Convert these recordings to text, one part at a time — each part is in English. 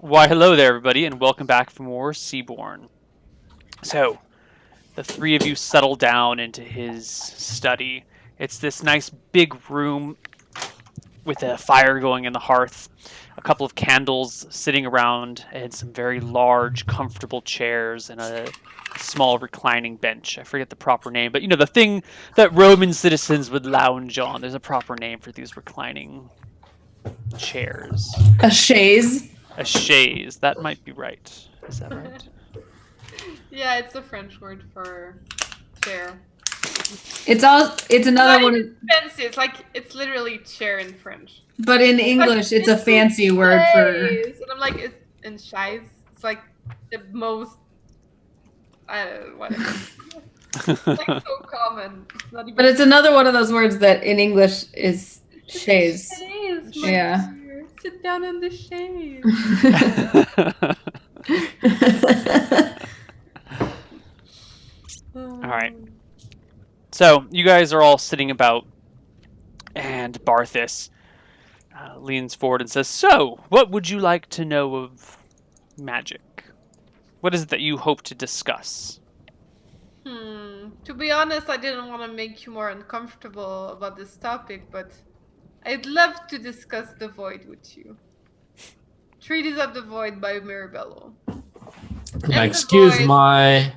Why, hello there, everybody, and welcome back for more Seaborn. So, the three of you settle down into his study. It's this nice big room with a fire going in the hearth, a couple of candles sitting around, and some very large, comfortable chairs and a small reclining bench. I forget the proper name, but the thing that Roman citizens would lounge on. There's a proper name for these reclining chairs. A chaise. A chaise. That might be right. Is that right? Yeah, it's a French word for chair. It's another Not one. even fancy. It's literally chair in French. But in English, it's a fancy word for. And I'm like, it's in chaise. It's like the most. Whatever. It's like so common. It's not even. But it's another one of those words that in English is chaise. Chaise, Yeah. dear. Sit down in the chaise. All right. So you guys are all sitting about, and Barthas leans forward and says, "So, what would you like to know of magic? What is it that you hope to discuss?" To be honest, I didn't want to make you more uncomfortable about this topic, but I'd love to discuss the Void with you. Treatise of the Void by Mirabello. Excuse my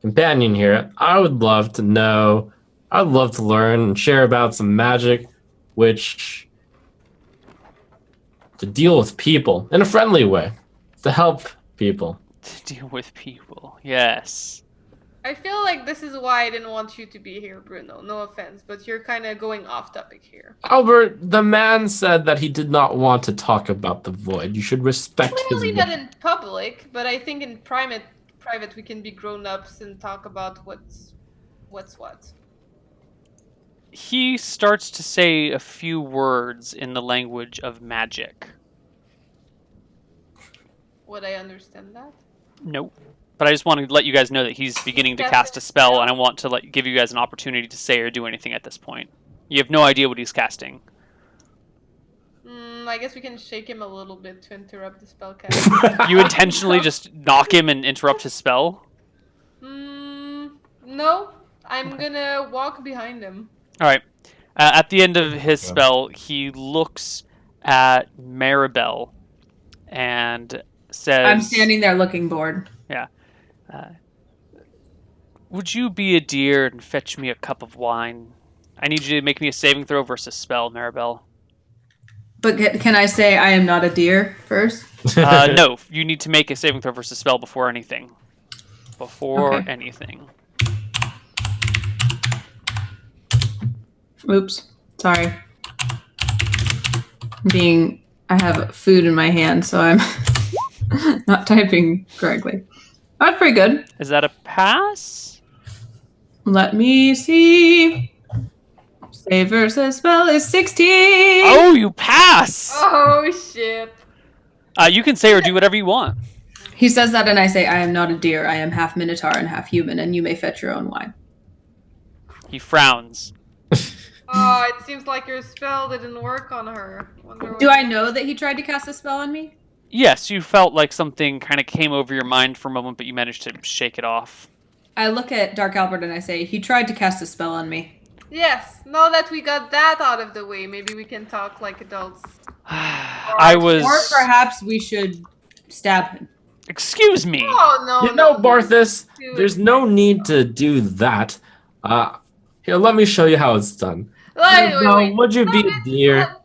companion here. I would love to know, I'd love to learn and share about some magic, which to deal with people in a friendly way, to help people. To deal with people, yes. I feel like this is why I didn't want you to be here, Bruno. No offense, but you're kind of going off topic here. Albert, the man said that he did not want to talk about the void. You should respect Clearly his not wish. in public, but I think in private we can be grown-ups and talk about what's what. He starts to say a few words in the language of magic. Would I understand that? Nope. But I just want to let you guys know that he's beginning to cast a spell, and I want to give you guys an opportunity to say or do anything at this point. You have no idea what he's casting. I guess we can shake him a little bit to interrupt the spell cast. You intentionally just knock him and interrupt his spell? No. I'm gonna walk behind him. Alright. At the end of his spell, he looks at Maribel and says... I'm standing there looking bored. Yeah. Would you be a dear and fetch me a cup of wine? I need you to make me a saving throw versus spell, Maribel. But can I say I am not a deer first? No, you need to make a saving throw versus spell before anything. Okay. Anything. Oops. Sorry. I have food in my hand, so I'm not typing correctly. That's pretty good. Is that a pass? Let me see. Save versus spell is 16. Oh, you pass! Oh shit. You can say or do whatever you want. He says that and I say, I am not a deer. I am half minotaur and half human, and you may fetch your own wine. He frowns. Oh, it seems like your spell didn't work on her. Do I know that he tried to cast a spell on me? Yes, you felt like something kind of came over your mind for a moment, but you managed to shake it off. I look at Dark Albert and I say, he tried to cast a spell on me. Yes, now that we got that out of the way, maybe we can talk like adults. Or perhaps we should stab him. Excuse me! Oh, no. You know, no. Barthas, Dude. there's no need to do that. Here, let me show you how it's done. Wait. Would you be a deer?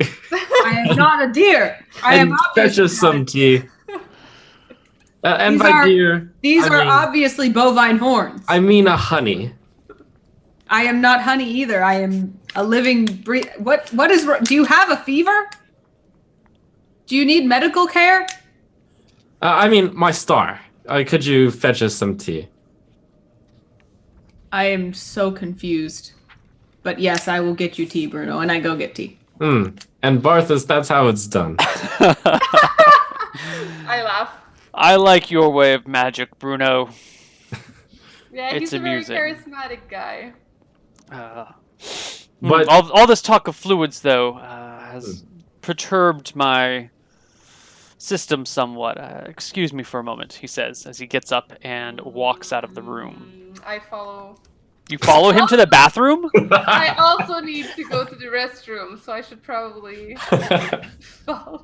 I am not a deer. I am And fetch us some tea. And These by are- deer, These I are mean- obviously bovine horns. I mean a honey. I am not honey either. I am a living breed. What is? Do you have a fever? Do you need medical care? I mean, my star. Could you fetch us some tea? I am so confused. But yes, I will get you tea, Bruno, and I go get tea. And Barthas, that's how it's done. I laugh. I like your way of magic, Bruno. Yeah, It's he's amusing. a very charismatic guy. But- all this talk of fluids, though, has perturbed my system somewhat. Excuse me for a moment, he says as he gets up and walks out of the room. I follow. You follow him to the bathroom? I also need to go to the restroom, so I should probably follow.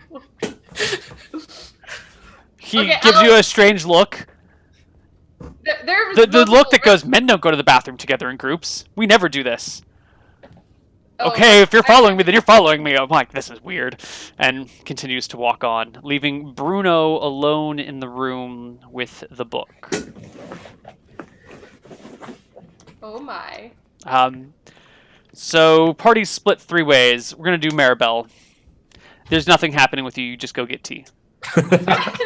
He gives you a strange look. The look that goes, men don't go to the bathroom together in groups. We never do this. Okay, if you're following me, then you're following me. I'm like, this is weird. And continues to walk on, leaving Bruno alone in the room with the book. Oh my. So, party's split 3 ways. We're going to do Maribel. There's nothing happening with you. You just go get tea.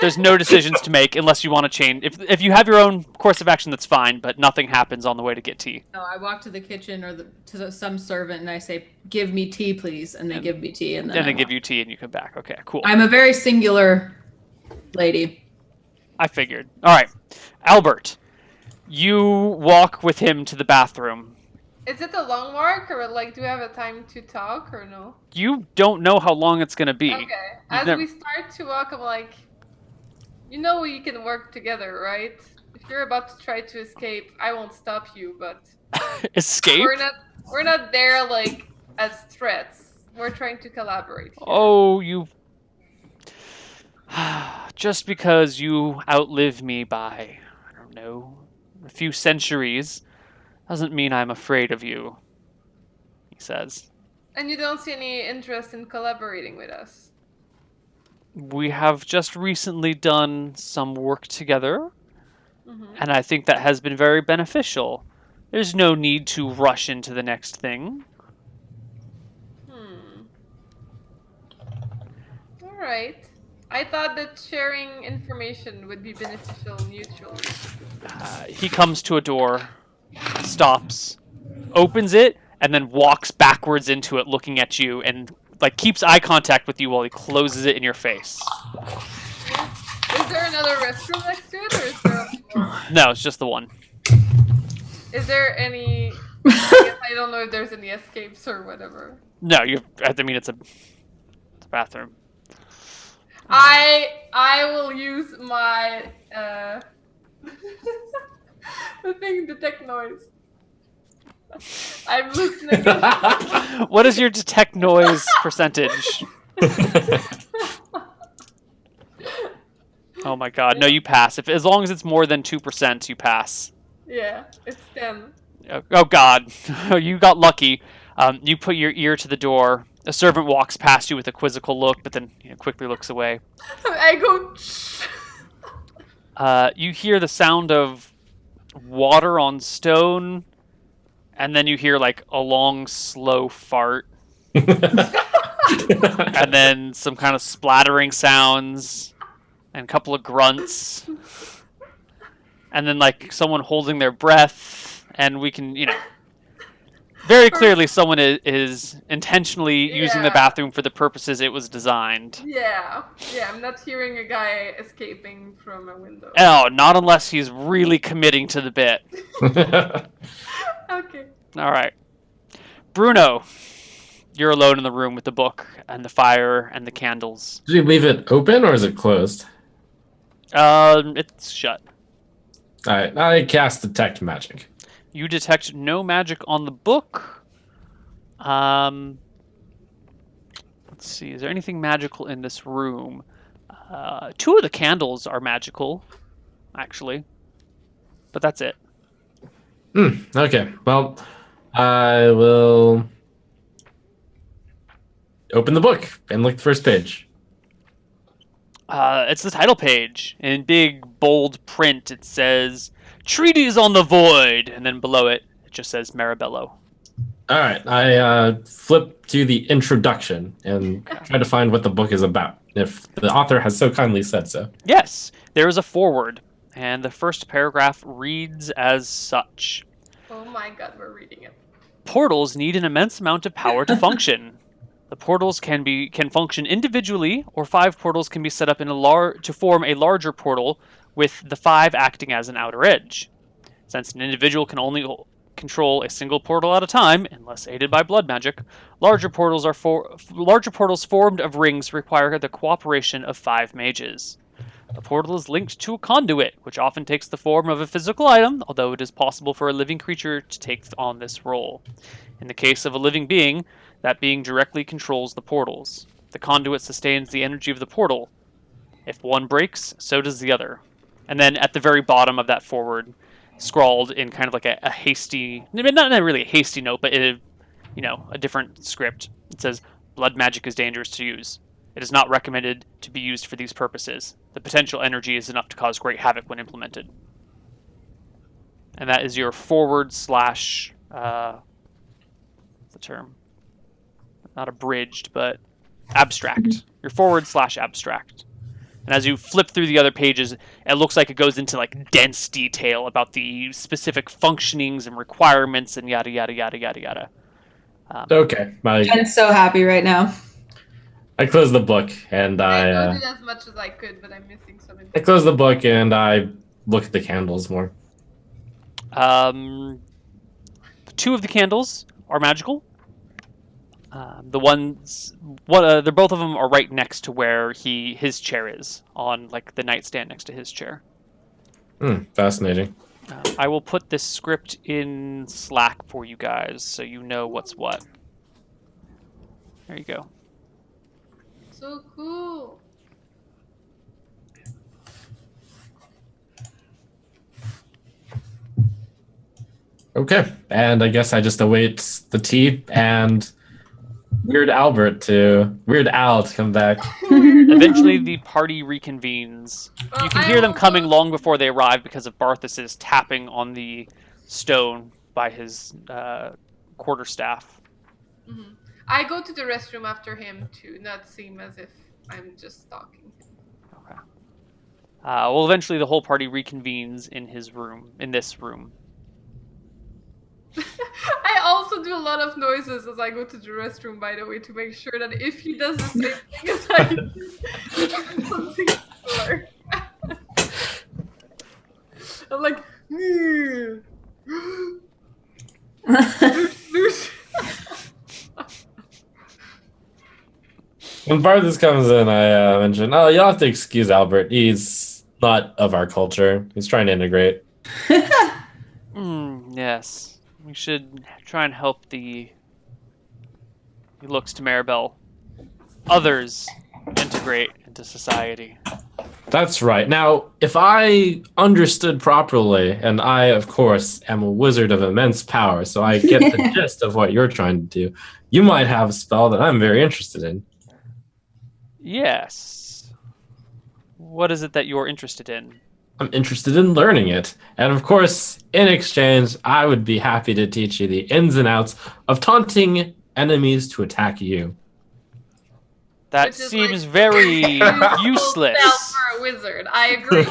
There's no decisions to make unless you want to change. If you have your own course of action, that's fine, but nothing happens on the way to get tea. No, I walk to the kitchen or to some servant and I say, "Give me tea, please," and they give me tea, and then they give you tea and you come back. Okay, cool. I'm a very singular lady. I figured. All right, Albert, you walk with him to the bathroom. Is it a long walk, or like do we have a time to talk, or no? You don't know how long it's gonna be. Okay. As we start to walk, I'm like, we can work together, right? If you're about to try to escape, I won't stop you, but escape? We're not there like as threats. We're trying to collaborate here. Oh, you. Just because you outlive me by, I don't know, a few centuries, doesn't mean I'm afraid of you, he says. And you don't see any interest in collaborating with us? We have just recently done some work together, and I think that has been very beneficial. There's no need to rush into the next thing. All right. I thought that sharing information would be beneficial mutually. He comes to a door, stops, opens it, and then walks backwards into it, looking at you, and like keeps eye contact with you while he closes it in your face. Is there another restroom next to it, or is there more? No, it's just the one. Is there any? I guess I don't know if there's any escapes or whatever. No, I mean it's a bathroom. I will use my the thing detect noise. I'm listening. What is your detect noise percentage? Oh my god, no, you pass. As long as it's more than 2%, you pass. Yeah, it's 10. Oh god, you got lucky. You put your ear to the door. A servant walks past you with a quizzical look, but then quickly looks away. I go. You hear the sound of water on stone, and then you hear like a long, slow fart, and then some kind of splattering sounds, and a couple of grunts, and then like someone holding their breath, and we can, very clearly someone is intentionally using the bathroom for the purposes it was designed. Yeah, I'm not hearing a guy escaping from a window. Oh, not unless he's really committing to the bit. Okay. All right. Bruno, you're alone in the room with the book and the fire and the candles. Did you leave it open or is it closed? It's shut. All right, I cast Detect Magic. You detect no magic on the book. Let's see. Is there anything magical in this room? 2 of the candles are magical, actually. But that's it. Okay, well, I will open the book and look at the first page. It's the title page. In big, bold print, it says, "Treatise on the Void," and then below it, it just says Maribello. All right, I flip to the introduction and try to find what the book is about, if the author has so kindly said so. Yes, there is a foreword, and the first paragraph reads as such. Oh my god, we're reading it. Portals need an immense amount of power to function. The portals can function individually, or 5 portals can be set up to form a larger portal, with the 5 acting as an outer edge. Since an individual can only control a single portal at a time, unless aided by blood magic. Larger portals formed of rings require the cooperation of 5 mages. A portal is linked to a conduit, which often takes the form of a physical item, although it is possible for a living creature to take on this role. In the case of a living being, that being directly controls the portals. The conduit sustains the energy of the portal. If one breaks, so does the other. And then at the very bottom of that forward, scrawled in kind of like a hasty, not really a hasty note, but a different script. It says, "Blood magic is dangerous to use. It is not recommended to be used for these purposes. The potential energy is enough to cause great havoc when implemented." And that is your forward slash, what's the term? Not abridged, but abstract. Your forward slash abstract. And as you flip through the other pages, it looks like it goes into like dense detail about the specific functionings and requirements and yada yada yada yada yada. Okay. I'm so happy right now. I close the book and I did as much as I could, but I'm missing some I close the book and I look at the candles more. 2 of the candles are magical. The ones, they're both of them are right next to where his chair is, on like the nightstand next to his chair. Fascinating. I will put this script in Slack for you guys, so you know what's what. There you go. So cool. Okay, and I guess I just await the tea and Weird Al to come back. Eventually, the party reconvenes. Well, You can hear them coming long before they arrive because of Barthas's tapping on the stone by his quarterstaff. Mm-hmm. I go to the restroom after him to not seem as if I'm just stalking him. Okay. Well, eventually, the whole party reconvenes in this room. I also do a lot of noises as I go to the restroom, by the way, to make sure that if he does the same thing as I do, something similar. I'm like, When Barthas comes in, I mention, you'll have to excuse Albert. He's not of our culture. He's trying to integrate. Yes. We should try and help He looks to Maribel. Others integrate into society. That's right. Now, if I understood properly, and I, of course, am a wizard of immense power, so I get the gist of what you're trying to do, you might have a spell that I'm very interested in. Yes. What is it that you're interested in? I'm interested in learning it. And of course, in exchange, I would be happy to teach you the ins and outs of taunting enemies to attack you. That seems very useless. Spell for a wizard. I agree.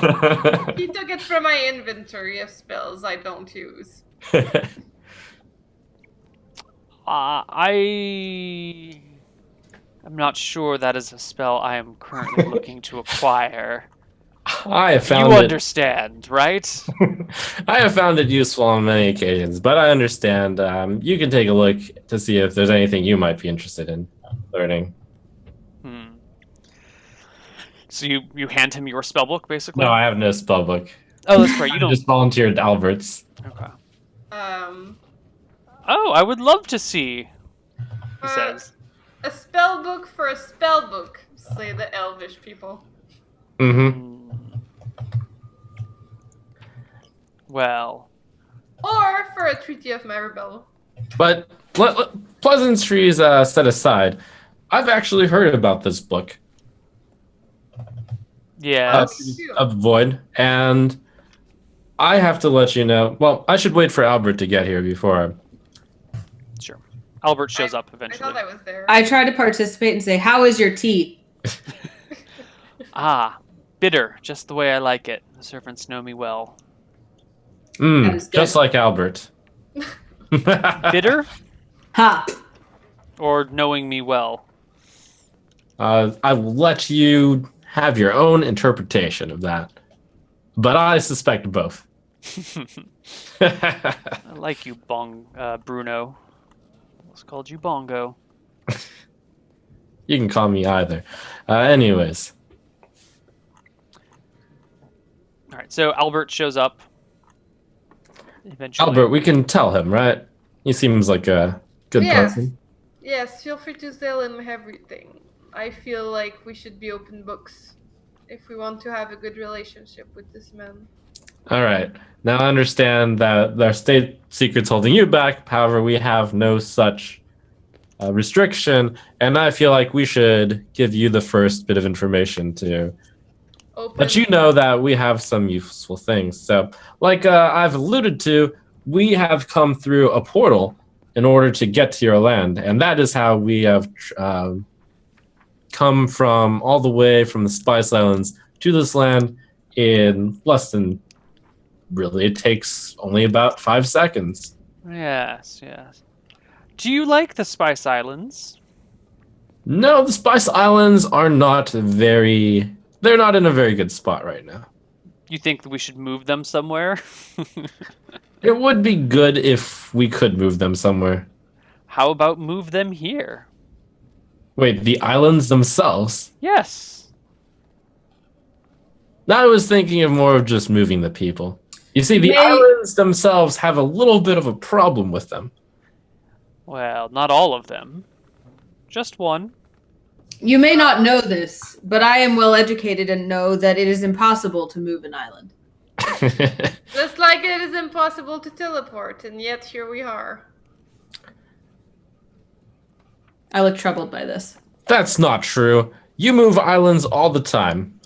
He took it from my inventory of spells I don't use. I'm not sure that is a spell I am currently looking to acquire. I have found You understand, right? I have found it useful on many occasions, but I understand. You can take a look to see if there's anything you might be interested in learning. So you hand him your spellbook, basically? No, I have no spellbook. Oh, that's right. You don't. Just volunteered Albert's. Okay. Um. Oh, I would love to see. He says. A spell book for a spell book, say the elvish people. Mm-hmm. Well. Or for a Treaty of Maribel. But pleasantries set aside, I've actually heard about this book. Yeah. Of Void, and I have to let you know. Well, I should wait for Albert to get here before. Sure. Albert shows up eventually. I thought I was there. I try to participate and say, "How is your tea?" Bitter, just the way I like it. The servants know me well. Just like Albert. Bitter? Ha! Or knowing me well? I will let you have your own interpretation of that. But I suspect both. I like you, Bruno. It's called you Bongo. You can call me either. Anyways. All right, so Albert shows up. Eventually. Albert, we can tell him, right? He seems like a good Yes. person. Yes, feel free to tell him everything. I feel like we should be open books if we want to have a good relationship with this man. All right. Now I understand that our state secret's holding you back. However, we have no such restriction, and I feel like we should give you the first bit of information to let you know that we have some useful things. So, like I've alluded to, we have come through a portal in order to get to your land, and that is how we have come from all the way from the Spice Islands to this land in less than, really, it takes only about 5 seconds. Yes, yes. Do you like the Spice Islands? No, the Spice Islands are not very... They're not in a very good spot right now. You think that we should move them somewhere? It would be good if we could move them somewhere. How about move them here? Wait, the islands themselves? Yes. I was thinking of more of just moving the people. You see, the islands themselves have a little bit of a problem with them. Well, not all of them. Just one. You may not know this, but I am well educated and know that it is impossible to move an island. Just like it is impossible to teleport, and yet here we are. I look troubled by this. That's not true. You move islands all the time,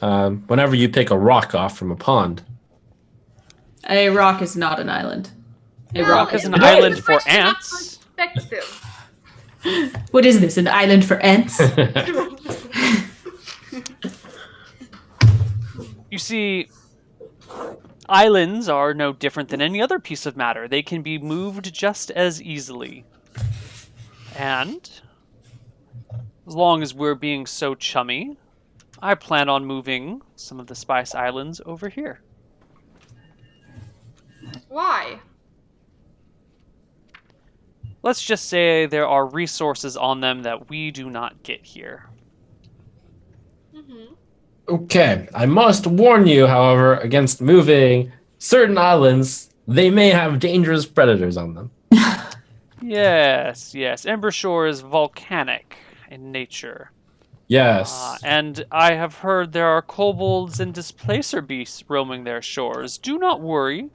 whenever you pick a rock off from a pond. A rock is not an island. A Well, rock is is an it's island a for question of ants. perspective. What is this? An island for ants? You see, islands are no different than any other piece of matter. They can be moved just as easily. And as long as we're being so chummy, I plan on moving some of the Spice Islands over here. Why? Let's just say there are resources on them that we do not get here. Mm-hmm. Okay, I must warn you, however, against moving certain islands. They may have dangerous predators on them. Yes, yes. Ember Shore is volcanic in nature. Yes. And I have heard there are kobolds and displacer beasts roaming their shores. Do not worry.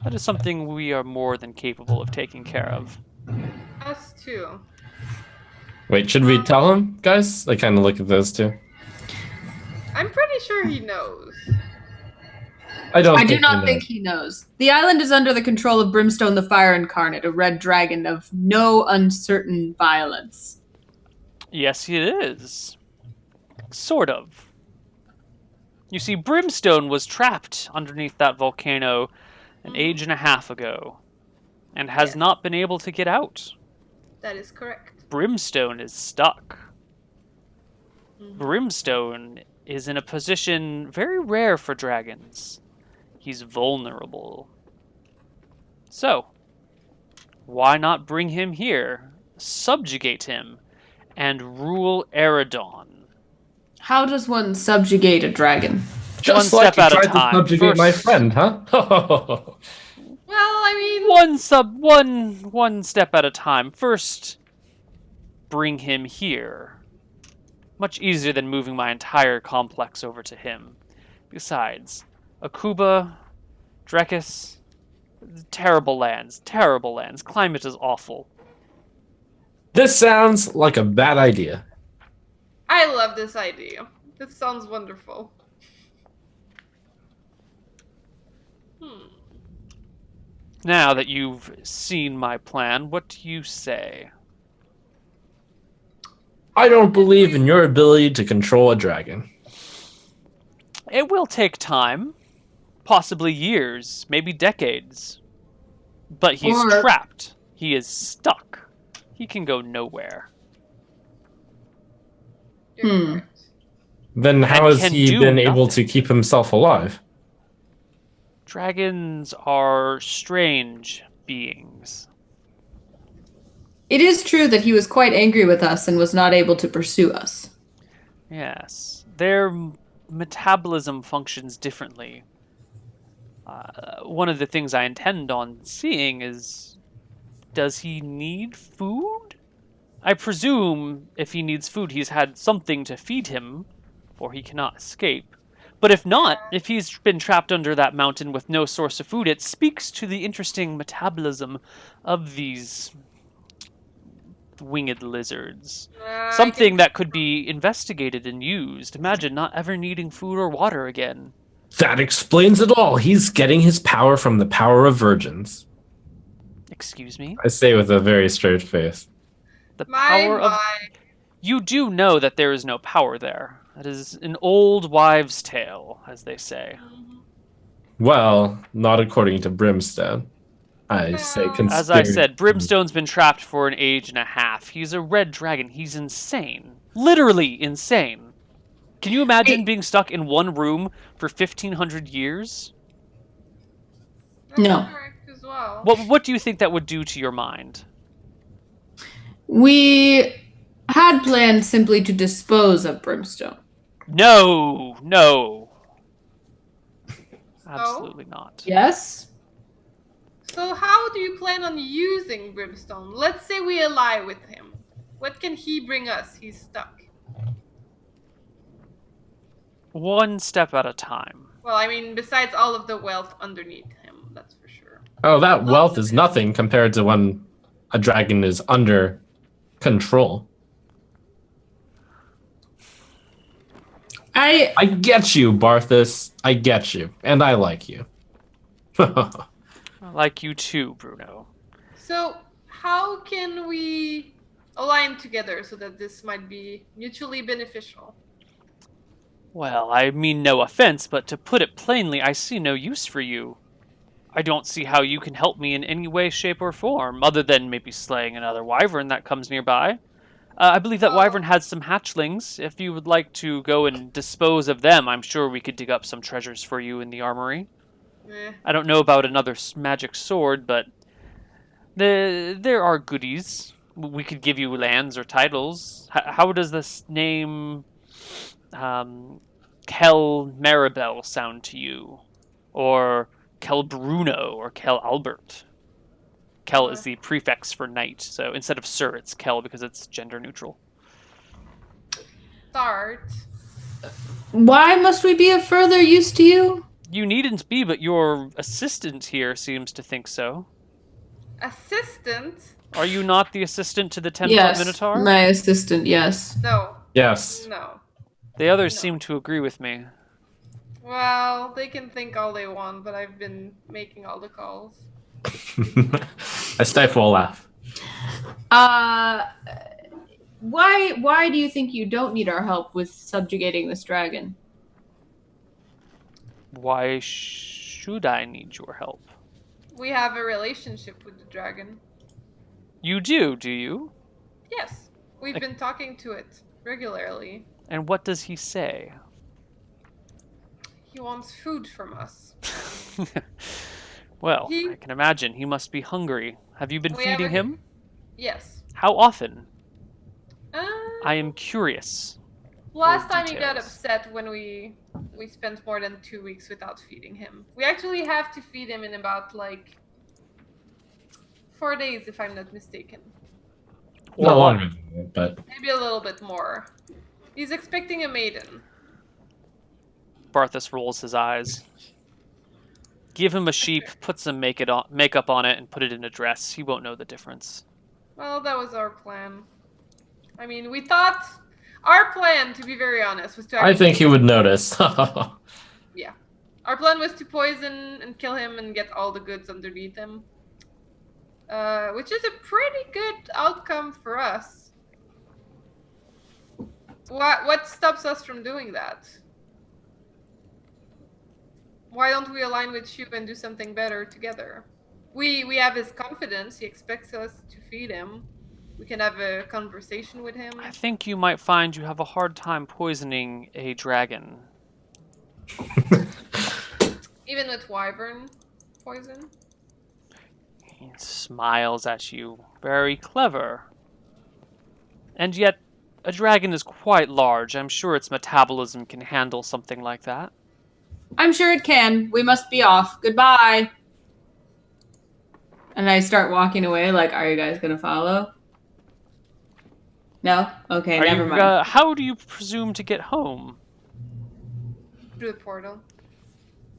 That is something we are more than capable of taking care of. Us too. Wait, should we tell him, guys? I kind of look at those two. I'm pretty sure he knows. I I do think not he knows. think he knows. The island is under the control of Brimstone the Fire Incarnate, a red dragon of no uncertain violence. Yes, it is. Sort of. You see, Brimstone was trapped underneath that volcano an age and a half ago, and has not been able to get out. That is correct. Brimstone is stuck. Brimstone is in a position very rare for dragons. He's vulnerable. So, why not bring him here, subjugate him, and rule Eridon? How does one subjugate a dragon? Just One like step you at a tried to time. subjugate my First- friend, huh? Well, I mean, One step at a time. First, bring him here. Much easier than moving my entire complex over to him. Besides, Akuba, Drekis, terrible lands. Climate is awful. This sounds like a bad idea. I love this idea. This sounds wonderful. Now that you've seen my plan, what do you say? I don't believe in your ability to control a dragon. It will take time. Possibly years, maybe decades. But he's Or- trapped. He is stuck. He can go nowhere. You're Hmm. correct. Then how And has can he do been able nothing. to keep himself alive? Dragons are strange beings. It is true that he was quite angry with us and was not able to pursue us. Yes. Their metabolism functions differently. One of the things I intend on seeing is, does he need food? I presume if he needs food, he's had something to feed him, for he cannot escape. But if not, if he's been trapped under that mountain with no source of food, it speaks to the interesting metabolism of these winged lizards. Something that could be investigated and used. Imagine not ever needing food or water again. That explains it all. He's getting his power from the power of virgins. Excuse me? I say with a very straight face. The power of... You do know that there is no power there. That is an old wives' tale, as they say. Well, not according to Brimstone. I say conspiracy. As I said, Brimstone's been trapped for an age and a half. He's a red dragon. He's insane. Literally insane. Can you imagine being stuck in one room for 1,500 years? No. As well. What do you think that would do to your mind? We had planned simply to dispose of Brimstone. No. Absolutely not. Yes? So how do you plan on using Brimstone? Let's say we ally with him. What can he bring us? He's stuck. One step at a time. Well, I mean, besides all of the wealth underneath him, that's for sure. Oh, that wealth is nothing compared to when a dragon is under control. I get you, Barthas. I get you. And I like you. I like you too, Bruno. So, how can we align together so that this might be mutually beneficial? Well, I mean no offense, but to put it plainly, I see no use for you. I don't see how you can help me in any way, shape, or form, other than maybe slaying another wyvern that comes nearby. I believe that wyvern has some hatchlings. If you would like to go and dispose of them, I'm sure we could dig up some treasures for you in the armory. I don't know about another magic sword, but there are goodies. We could give you lands or titles. How does this name Kel Maribel sound to you? Or Kel Bruno or Kel Albert? Kel is the prefix for knight, so instead of sir, it's Kel because it's gender neutral. Start. Why must we be of further use to you? You needn't be, but your assistant here seems to think so. Assistant? Are you not the assistant to the 10-foot Yes, Minotaur? my assistant, yes. No. Yes. No. The others seem to agree with me. Well, they can think all they want, but I've been making all the calls. I stifle a laugh. Why do you think you don't need our help with subjugating this dragon? Why should I need your help? We have a relationship with the dragon. You do you? Yes. We've been talking to it regularly. And what does he say? He wants food from us. Well, I can imagine. He must be hungry. Have you been feeding him? Yes. How often? I am curious. Last time he got upset when we spent more than 2 weeks without feeding him. We actually have to feed him in about, 4 days, if I'm not mistaken. Not longer, but... Maybe a little bit more. He's expecting a maiden. Barthas rolls his eyes. Give him a sheep, put some makeup on it, and put it in a dress. He won't know the difference. Well, that was our plan. I mean, we thought... Our plan, to be very honest, was to... I think he would notice. Yeah. Our plan was to poison and kill him and get all the goods underneath him. Which is a pretty good outcome for us. What stops us from doing that? Why don't we align with Shu and do something better together? We have his confidence. He expects us to feed him. We can have a conversation with him. I think you might find you have a hard time poisoning a dragon. Even with wyvern poison? He smiles at you. Very clever. And yet, a dragon is quite large. I'm sure its metabolism can handle something like that. I'm sure it can. We must be off. Goodbye. And I start walking away. Like, are you guys gonna follow? No. Okay. Never mind. How do you presume to get home? Through the portal.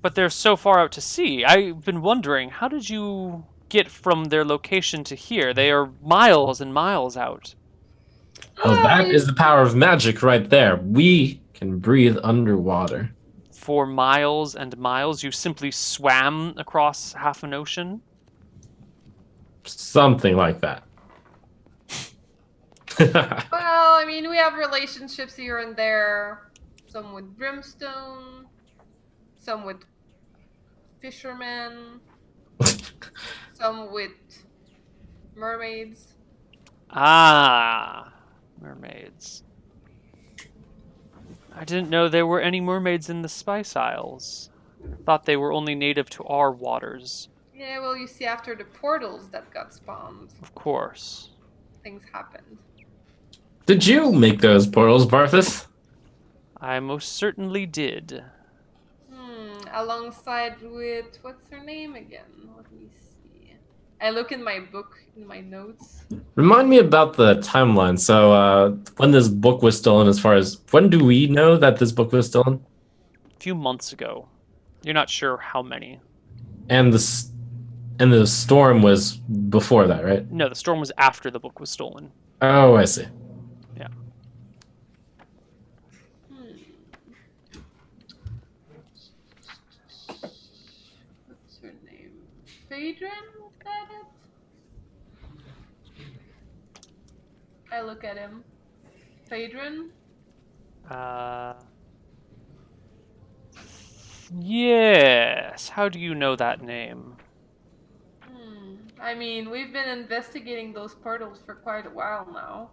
But they're so far out to sea. I've been wondering, how did you get from their location to here? They are miles and miles out. Oh, that is the power of magic right there. We can breathe underwater. For miles and miles, you simply swam across half an ocean? Something like that. Well, I mean, we have relationships here and there. Some with brimstone, some with fishermen, some with mermaids. Ah, mermaids. I didn't know there were any mermaids in the Spice Isles. Thought they were only native to our waters. Yeah, well, you see, after the portals that got spawned, Of course. things happened. Did you make those portals, Barthus? I most certainly did. Alongside with, what's her name again? Let me see. I look in my book, in my notes. Remind me about the timeline. So, when this book was stolen, as far as when do we know that this book was stolen? A few months ago. You're not sure how many. And the storm was before that, right? No, the storm was after the book was stolen. Oh, I see. Yeah. What's her name? Phaedron? Was that it? I look at him. Phaedron? Yes. How do you know that name? I mean, we've been investigating those portals for quite a while now.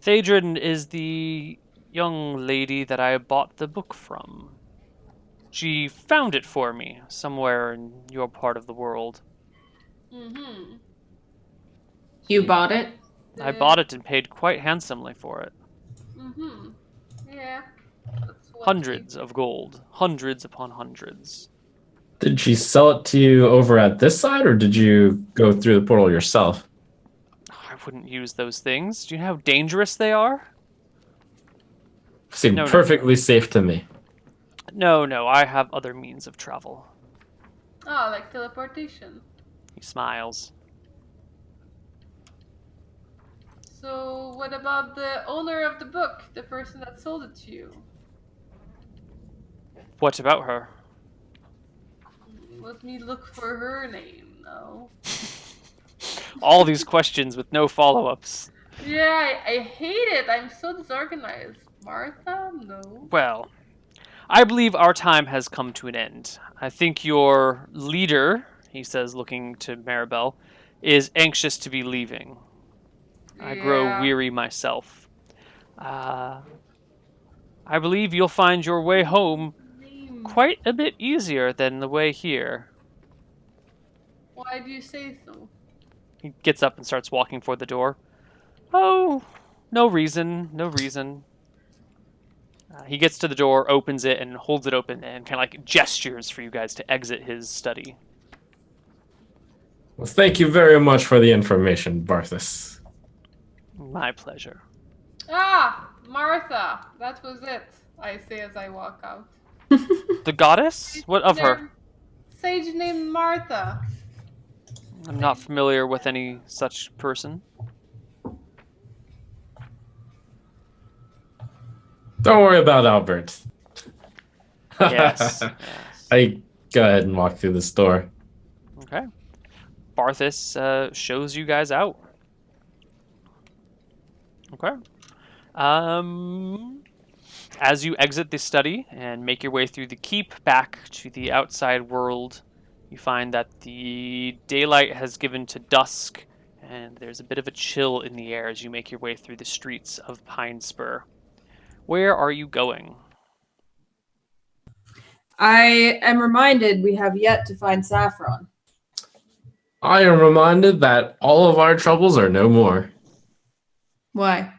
Phaedron is the young lady that I bought the book from. She found it for me somewhere in your part of the world. Mm-hmm. You bought it? I bought it and paid quite handsomely for it. Mm-hmm. Yeah. That's what Hundreds of gold. Hundreds upon hundreds. Did she sell it to you over at this side, or did you go through the portal yourself? I wouldn't use those things. Do you know how dangerous they are? Seemed No, no. perfectly safe to me. No, I have other means of travel. Oh, like teleportation. He smiles. So, what about the owner of the book, the person that sold it to you? What about her? Let me look for her name now. All these questions with no follow-ups. Yeah, I hate it. I'm so disorganized. Martha? No. Well, I believe our time has come to an end. I think your leader, he says, looking to Maribel, is anxious to be leaving. I grow Yeah. weary myself. I believe you'll find your way home Name. quite a bit easier than the way here. Why do you say so? He gets up and starts walking for the door. Oh, no reason, no reason. He gets to the door, opens it, and holds it open, and kind of like gestures for you guys to exit his study. Well, thank you very much for the information, Barthus. My pleasure. Ah, Martha. That was it. I say as I walk out. The goddess? What of her? Sage named Martha. I'm not familiar with any such person. Don't worry about Albert. Yes. I go ahead and walk through this door. Okay. Barthus shows you guys out. Okay. As you exit the study and make your way through the keep back to the outside world, you find that the daylight has given to dusk, and there's a bit of a chill in the air as you make your way through the streets of Pine Spur. Where are you going? I am reminded we have yet to find Saffron. I am reminded that all of our troubles are no more. Why?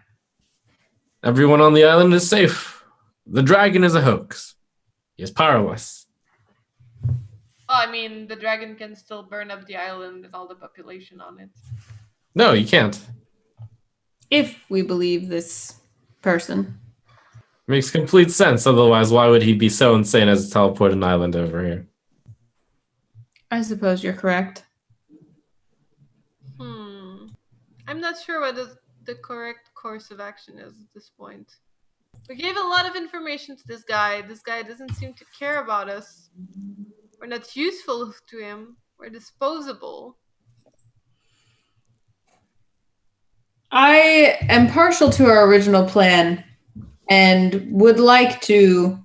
Everyone on the island is safe. The dragon is a hoax. He is powerless. Oh, I mean, the dragon can still burn up the island with all the population on it. No, you can't. If we believe this person. Makes complete sense. Otherwise, why would he be so insane as to teleport an island over here? I suppose you're correct. I'm not sure what the correct course of action is at this point. We gave a lot of information to this guy. This guy doesn't seem to care about us. We're not useful to him. We're disposable. I am partial to our original plan and would like to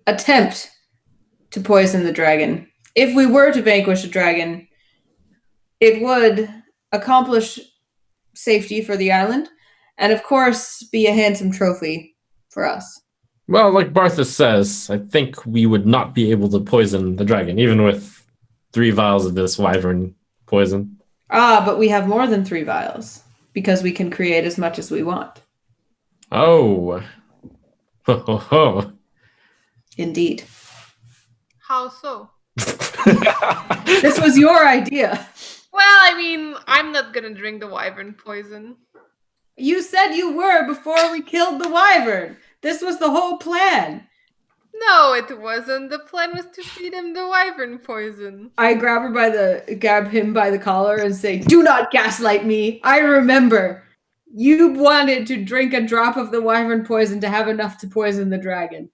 attempt to poison the dragon. If we were to vanquish a dragon, it would accomplish safety for the island and, of course, be a handsome trophy for us. Well, like Bartha says, I think we would not be able to poison the dragon, even with 3 vials of this wyvern poison. Ah, but we have more than 3 vials, because we can create as much as we want. Oh. Ho, ho, ho. Indeed. How so? This was your idea. Well, I mean, I'm not gonna drink the wyvern poison. You said you were before we killed the wyvern. This was the whole plan. No, it wasn't. The plan was to feed him the wyvern poison. I grab him by the collar and say, "Do not gaslight me. I remember. You wanted to drink a drop of the wyvern poison to have enough to poison the dragon."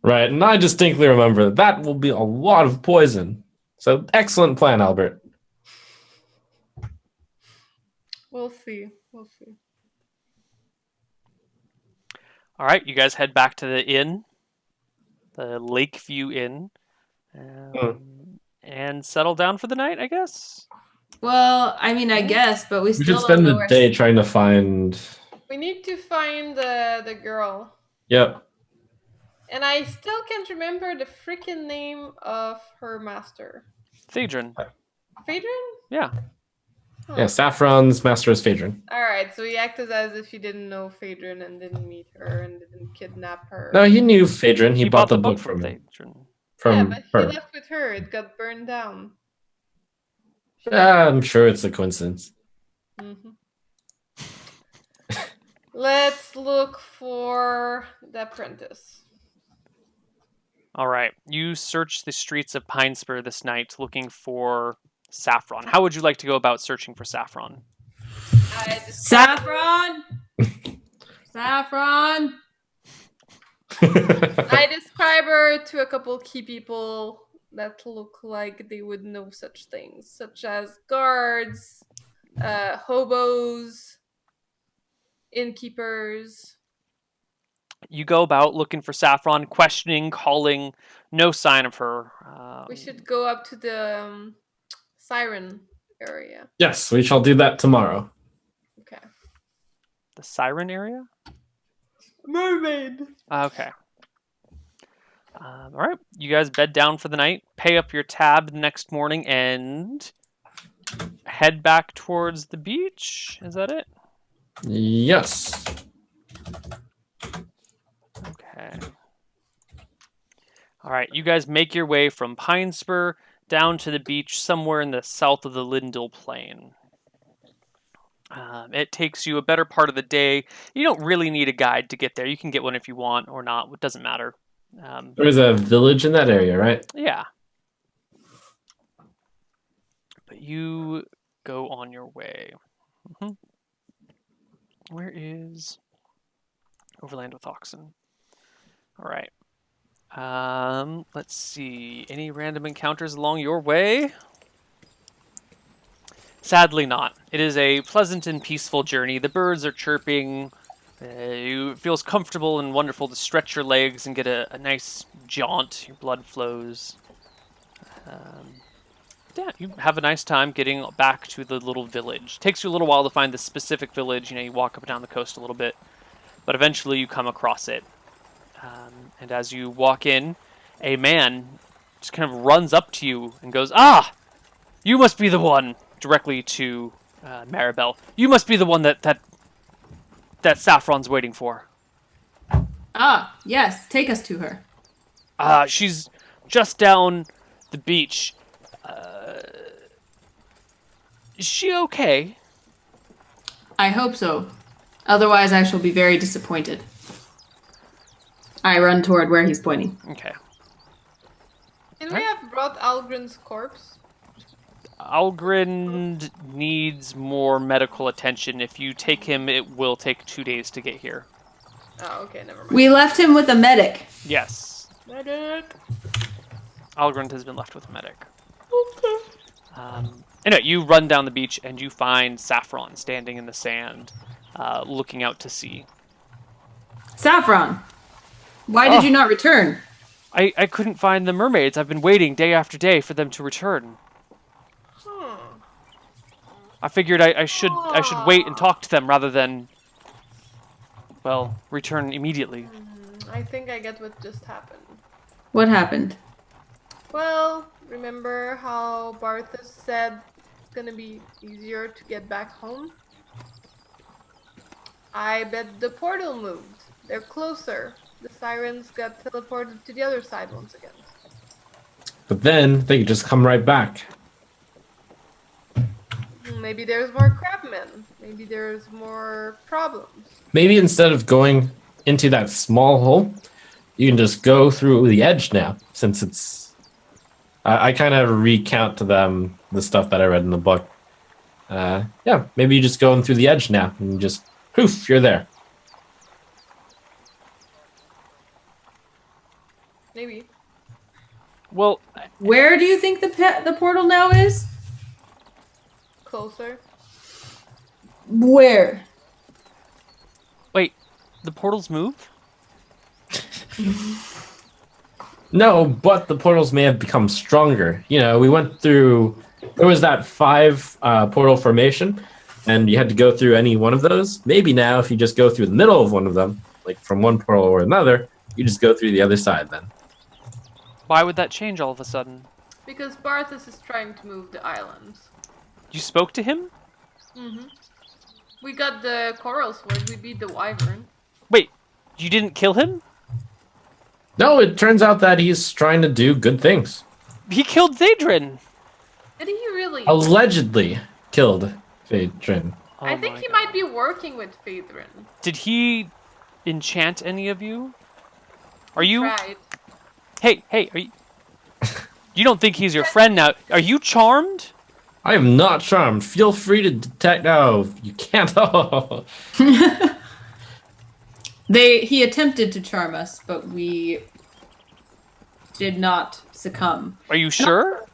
Right, and I distinctly remember that will be a lot of poison. So, excellent plan, Albert. We'll see. We'll see. All right, you guys head back to the inn, the Lakeview Inn, and settle down for the night, I guess. Well, I mean, I guess, but we We still should spend don't know the day trying to find... We need to find the girl. Yep. And I still can't remember the freaking name of her master. Phaedron. Phaedron? Yeah. Huh. Yeah, Saffron's master is Phaedron. Alright, so he acted as if he didn't know Phaedron and didn't meet her and didn't kidnap her. No, he knew Phaedron. He bought the book from from her. Phaedron. Yeah, From but her. he left with her. It got burned down. I'm sure it's a coincidence. Mm-hmm. Let's look for the apprentice. All right. You search the streets of Pinespur this night looking for Saffron. How would you like to go about searching for Saffron? Saffron! Saffron! I describe her to a couple key people that look like they would know such things, such as guards, hobos, innkeepers. You go about looking for Saffron, questioning, calling, no sign of her. We should go up to the siren area. Yes, we shall do that tomorrow. Okay. The Siren area? Mermaid. Okay. All right. You guys bed down for the night, pay up your tab the next morning, and head back towards the beach. Is that it? Yes. Okay. All right. You guys make your way from Pinespur down to the beach somewhere in the south of the Lindell Plain. It takes you a better part of the day. You don't really need a guide to get there. You can get one if you want or not. It doesn't matter. There is a village in that area, right? Yeah. But you go on your way. Where is Overland with Oxen? All right. Let's see. Any random encounters along your way? Sadly not. It is a pleasant and peaceful journey. The birds are chirping. It feels comfortable and wonderful to stretch your legs and get a nice jaunt. Your blood flows. Yeah, you have a nice time getting back to the little village. Takes you a little while to find the specific village. You walk up and down the coast a little bit. But eventually you come across it. And as you walk in, a man just kind of runs up to you and goes, "Ah, you must be the one," directly to Maribel. "You must be the one that Saffron's waiting for." Ah, yes, take us to her. She's just down the beach. Is she okay? I hope so. Otherwise, I shall be very disappointed. I run toward where he's pointing. Okay. Can we have brought Algren's corpse? Algrind needs more medical attention. If you take him, it will take 2 days to get here. Oh, okay, never mind. We left him with a medic. Yes. Medic. Algrind has been left with a medic. Anyway, you run down the beach and you find Saffron standing in the sand, looking out to sea. Saffron, why did you not return? I couldn't find the mermaids. I've been waiting day after day for them to return. I figured I should wait and talk to them rather than, well, return immediately. I think I get what just happened. What happened? Well, remember how Barthas said it's gonna be easier to get back home? I bet the portal moved. They're closer. The sirens got teleported to the other side once again. But then they could just come right back. Maybe there's more crabmen. Maybe there's more problems. Maybe instead of going into that small hole, you can just go through the edge now, since it's... I kind of recount to them the stuff that I read in the book. Yeah, maybe you just go in through the edge now, and just, poof, you're there. Maybe. Well, Where do you think the portal now is? Closer. Where? wait, the portals move? No, but the portals may have become stronger. You know, we went through... There was that 5 portal formation, and you had to go through any one of those. Maybe now, if you just go through the middle of one of them, like from one portal or another, you just go through the other side then. Why would that change all of a sudden? Because Barthas is trying to move the islands. You spoke to him? We got the coral sword. We beat the wyvern. Wait, you didn't kill him? No, it turns out that he's trying to do good things. He killed Zadrin. Did he really? Allegedly killed Phaedron. I Oh think my he God. might be working with Phaedron. Did he enchant any of you? Are you... Right. Hey, are you... You don't think he's your friend now? Are you charmed? I am not charmed. Feel free to detect... Oh, you can't. Oh. He attempted to charm us, but we did not succumb. Are you sure?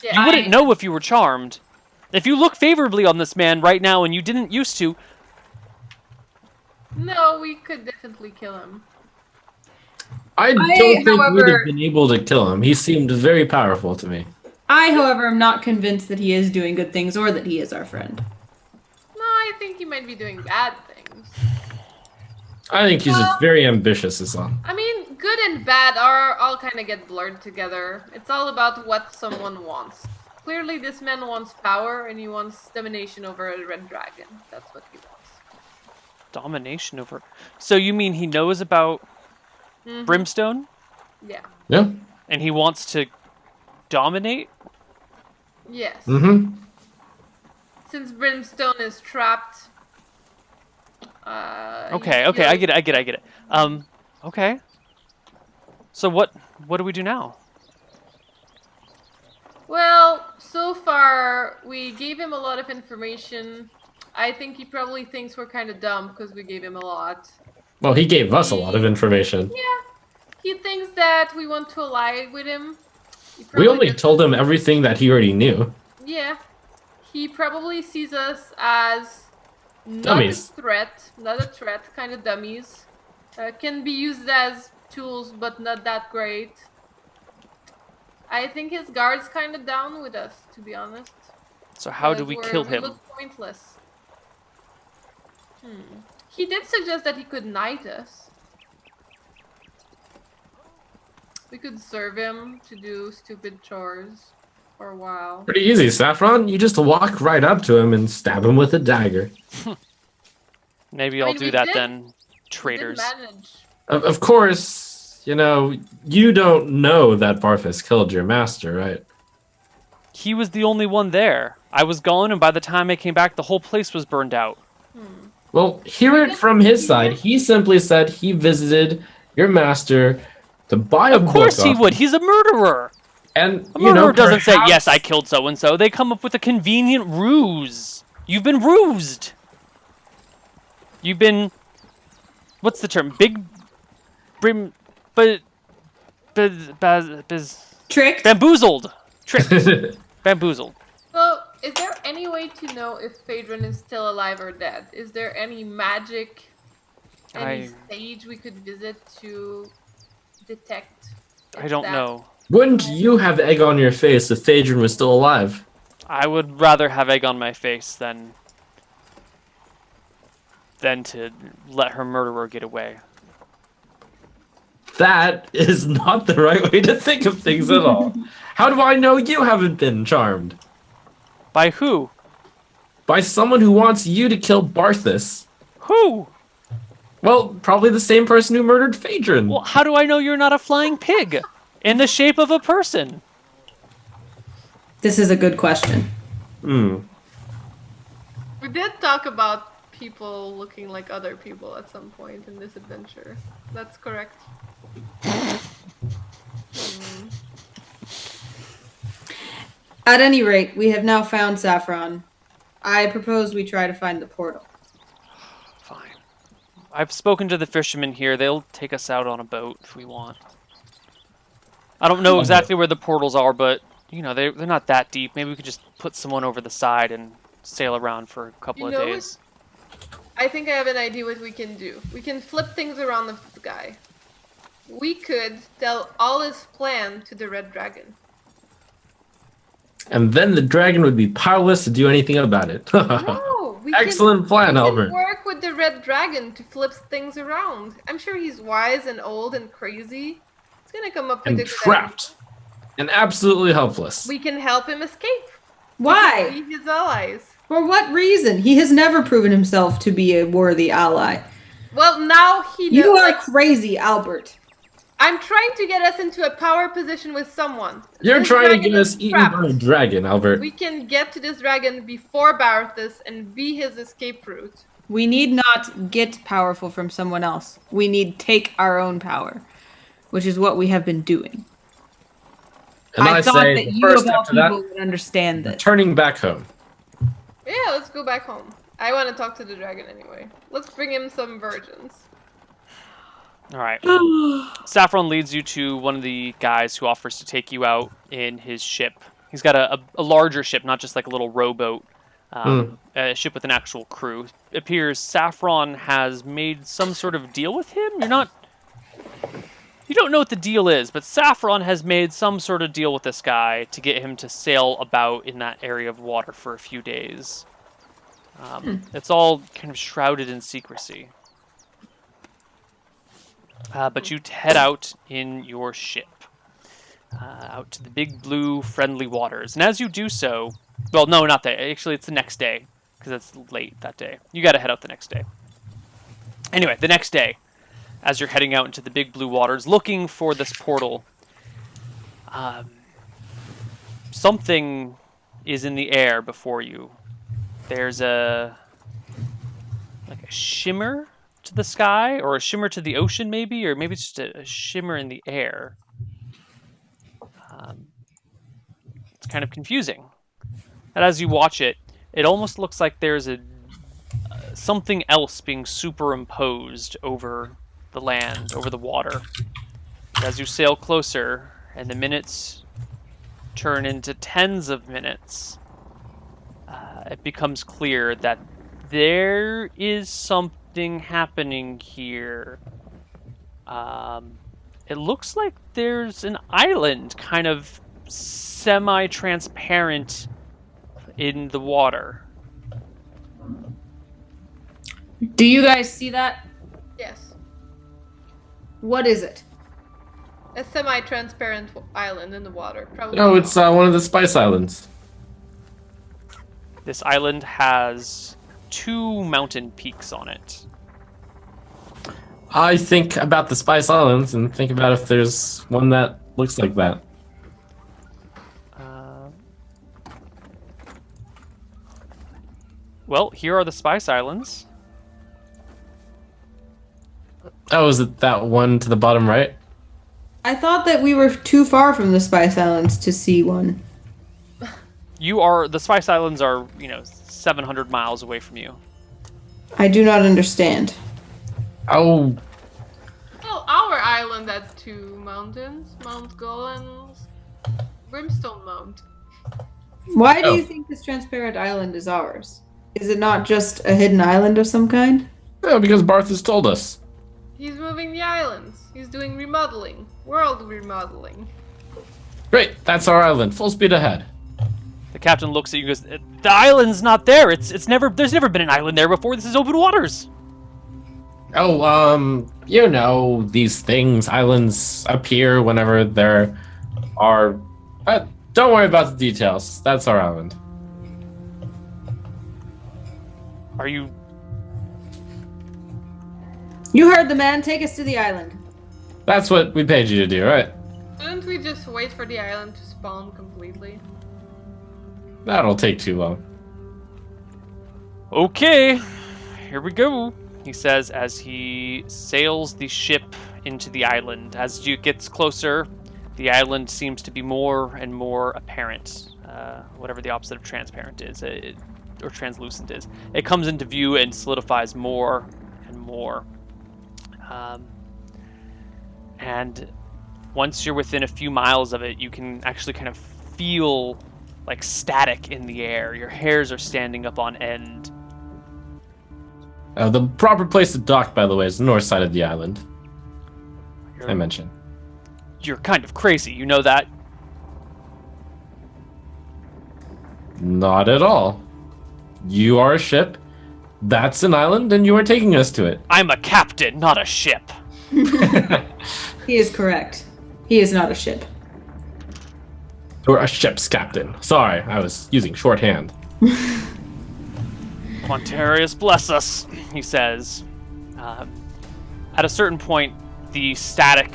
Yeah. You wouldn't know if you were charmed. If you look favorably on this man right now and you didn't used to... No, we could definitely kill him. I don't think we'd however- have been able to kill him. He seemed very powerful to me. I, however, am not convinced that he is doing good things or that he is our friend. No, I think he might be doing bad things. I think he's just very ambitious is all. I mean, good and bad are all kind of get blurred together. It's all about what someone wants. Clearly, this man wants power and he wants domination over a red dragon. That's what he wants. Domination over... So you mean he knows about Brimstone? Yeah. Yeah. And he wants to dominate? Yes. Mm-hmm. Since Brimstone is trapped. Okay, he I feels- get it. Okay. So what do we do now? Well, so far we gave him a lot of information. I think he probably thinks we're kind of dumb because we gave him a lot. Well, he gave us a lot of information. Yeah. He thinks that we want to ally with him. He We probably only doesn't- told him everything that he already knew. Yeah. He probably sees us as not Dummies. not a threat, kind of dummies. Can be used as tools, but not that great. I think his guard's kind of down with us, to be honest. So how do we kill We him? look pointless. He did suggest that he could knight us. We could serve him to do stupid chores for a while. Pretty easy, Saffron. You just walk right up to him and stab him with a dagger. Maybe I I'll mean, do we that did- then, We did traitors. manage. Of course, you don't know that Barthas killed your master, right? He was the only one there. I was gone, and by the time I came back, the whole place was burned out. Well, hear it from his side. He simply said he visited your master to buy a Of course book he off- would. He's a murderer. And, A murderer doesn't say, perhaps- yes, I killed so-and-so. They come up with a convenient ruse. You've been rused. You've been... What's the term? Tricked? Bamboozled. Tricked. Bamboozled. So, is there any way to know if Phaedron is still alive or dead? Is there any magic, any stage we could visit to detect? I don't know. Wouldn't you have egg on your face if Phaedron was still alive? I would rather have egg on my face than to let her murderer get away. That is not the right way to think of things at all. How do I know you haven't been charmed? By who? By someone who wants you to kill Barthas. Who? Well, probably the same person who murdered Phaedron. Well, how do I know you're not a flying pig in the shape of a person? This is a good question. Hmm. We did talk about people looking like other people at some point in this adventure. That's correct. At any rate, we have now found Saffron. I propose we try to find the portal. Fine. I've spoken to the fishermen here. They'll take us out on a boat if we want. I don't know exactly where the portals are, but they're not that deep. Maybe we could just put someone over the side and sail around for a couple of days. I think I have an idea what we can do. We can flip things around the guy. We could tell all his plan to the Red Dragon. And then the dragon would be powerless to do anything about it. No, Excellent plan, Albert. We can work with the Red Dragon to flip things around. I'm sure he's wise and old and crazy. He's gonna come up with And a good trapped. And absolutely helpless. We can help him escape. Why? We can be his allies. For what reason? He has never proven himself to be a worthy ally. Well, now he knows. You are crazy, Albert. I'm trying to get us into a power position with someone. You're This trying to dragon get is us eaten trapped. by a dragon, Albert. We can get to this dragon before Barthas and be his escape route. We need not get powerful from someone else. We need take our own power, which is what we have been doing. And I thought say that the you first of all step to that, people would understand this. turning back home. Yeah, let's go back home. I want to talk to the dragon anyway. Let's bring him some virgins. All right. Saffron leads you to one of the guys who offers to take you out in his ship. He's got a larger ship, not just like a little rowboat. A ship with an actual crew. It appears Saffron has made some sort of deal with him. You don't know what the deal is, but Saffron has made some sort of deal with this guy to get him to sail about in that area of water for a few days. It's all kind of shrouded in secrecy. But you head out in your ship, out to the big blue friendly waters. And as you do so, well, no, not that. Actually, it's the next day, because it's late that day. You got to head out the next day. Anyway, the next day, as you're heading out into the big blue waters, looking for this portal, something is in the air before you. There's a shimmer to the sky, or a shimmer to the ocean, maybe, or maybe it's just a shimmer in the air. It's kind of confusing. And as you watch it, it almost looks like there's something else being superimposed over the land, over the water. As you sail closer, and the minutes turn into tens of minutes, it becomes clear that there is something happening here. It looks like there's an island kind of semi-transparent in the water. Do you guys see that? Yes. What is it? A semi-transparent island in the water. Probably. No, it's one of the Spice Islands. This island has 2 mountain peaks on it. I think about the Spice Islands and think about if there's one that looks like that. Well, here are the Spice Islands. Oh, is it that one to the bottom right? I thought that we were too far from the Spice Islands to see one. The Spice Islands are, 700 miles away from you. I do not understand. Oh, Oh, our island has 2 mountains. Mount Gull and Brimstone Mount. Why do Oh. you think this transparent island is ours? Is it not just a hidden island of some kind? yeah, because Barth has told us. He's moving the islands. He's doing remodeling. World remodeling. Great, that's our island. Full speed ahead. The captain looks at you and goes, "The island's not there. There's never been an island there before. This is open waters." Oh, these things, islands appear whenever there are... don't worry about the details. That's our island. Are you... You heard the man. Take us to the island. That's what we paid you to do, right? Shouldn't we just wait for the island to spawn completely? That'll take too long. Okay, here we go, he says as he sails the ship into the island. As it gets closer, the island seems to be more and more apparent. Whatever the opposite of transparent is, or translucent is. It comes into view and solidifies more and more. And once you're within a few miles of it, you can actually kind of feel like static in the air. Your hairs are standing up on end. The proper place to dock, by the way, is the north side of the island. I mentioned. You're kind of crazy, you know that? Not at all. You are a ship. That's an island, and you are taking us to it. I'm a captain, not a ship. He is correct. He is not a ship. You're a ship's captain. Sorry, I was using shorthand. Quantarius bless us, he says. At a certain point, the static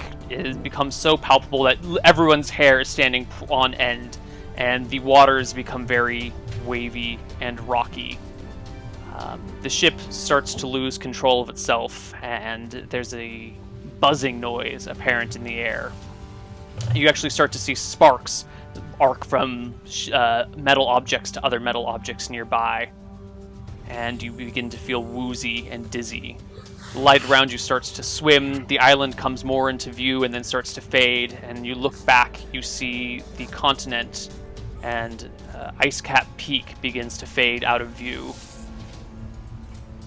becomes so palpable that everyone's hair is standing on end, and the waters become very wavy and rocky. The ship starts to lose control of itself, and there's a buzzing noise apparent in the air. You actually start to see sparks arc from metal objects to other metal objects nearby, and you begin to feel woozy and dizzy. The light around you starts to swim, the island comes more into view and then starts to fade, and you look back, you see the continent, and Ice Cap Peak begins to fade out of view.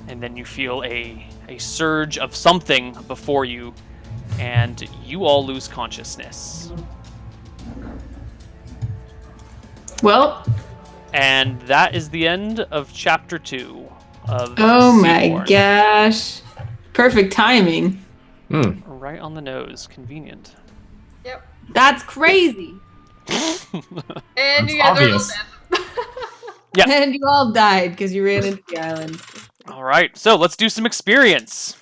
And then you feel a surge of something before you, and you all lose consciousness. Well, And that is the end of chapter 2 of oh my Seaborn. gosh. Perfect timing. Right on the nose. Convenient. Yep. That's crazy. And you That's guys obvious. are all dead. Yeah. And you all died because you ran into the island. All right, so let's do some experience.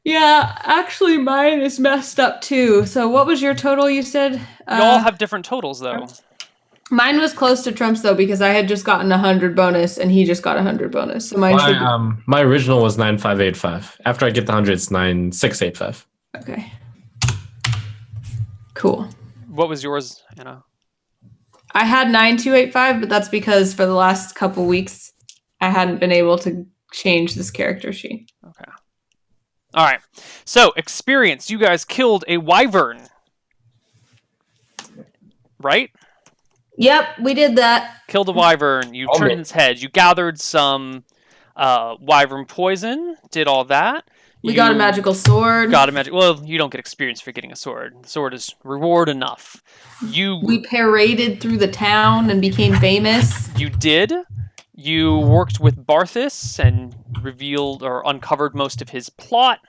Yeah, actually mine is messed up too. So what was your total you said? You all have different totals, though. Mine was close to Trump's though because I had just gotten 100 bonus and he just got 100 bonus. So mine should be... My original was 9585. After I get the 100, it's 9685. Okay. Cool. What was yours, Anna? I had 9285, but that's because for the last couple weeks I hadn't been able to change this character sheet. Okay. All right. So, experience. You guys killed a wyvern. Right? Yep, we did that. Killed a wyvern. You Oh, turned man. its head. You gathered some wyvern poison. Did all that. We got a magical sword. Got a magic. Well, you don't get experience for getting a sword. The sword is reward enough. We paraded through the town and became famous. You did. You worked with Barthis and revealed or uncovered most of his plot.